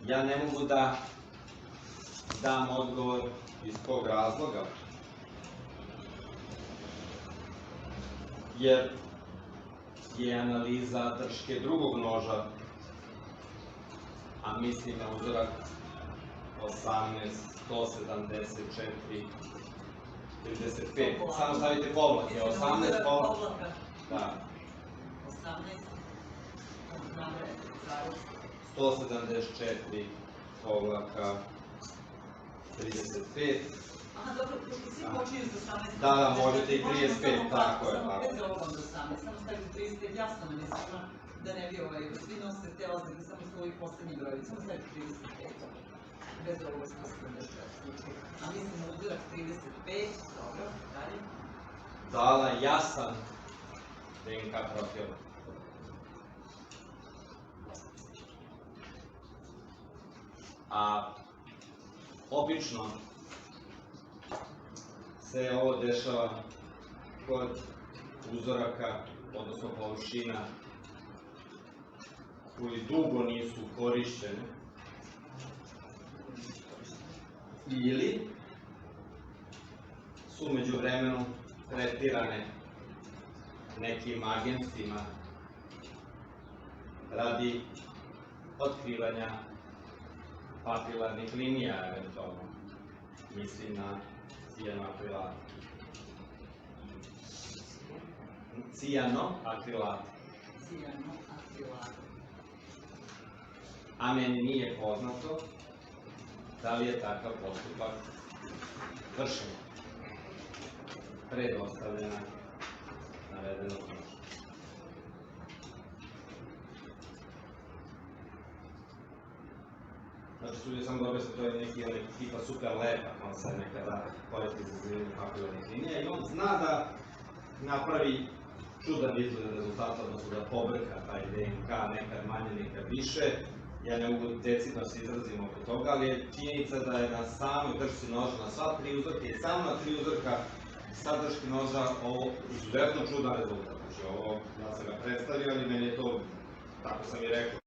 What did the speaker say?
Ja ne mogu da dam odgovor iz kog razloga, jer je analiza drške drugog noža, a mislim na uzorak 18, 174, 35. Samo stavite povlake. 18 povlaka. Da. 174 povlaka 35. Aha, dobro, pošto svi počinju sa 18. Da, možete i 35, tako je. Samo bez ovoga do 18, samo stavite 35, jasno nam je sigurno da ne bi svi nosite te oznake, samo su ovi poslednji brojevi, samo stavite 35, bez ovoga 174. A mislim na uzorak 35, dobro, dalje. Dala jasan DNK profil. A obično se ovo dešava kod uzoraka, odnosno površina koji dugo nisu korišćene ili su među vremenu tretirane nekim agentima radi otkrivanja papilarnih linija, eventualno. Mislim na cijanoakrilat. Cijanoakrilat. A meni nije poznato da li je takav postupak vršen pre dostavljena navedenog noža. Znači, sudio sam da objasnim, to je neki tipa super lepak, on se nekada koristi za zbiranje papilarnih linija i on zna da napravi čudan izgled rezultata, odnosno da pobrka taj DNK, nekad manje, nekad više. Ja ne mogu decidno se izrazim oko toga, ali je činjenica da je na samoj dršci noža, na sva tri uzorka i samo na tri uzorka sa drške noža ovo izuzetno čudan rezultat. Znači, ovo, ja sam ga predstavio, ali meni je to, tako sam i rekao,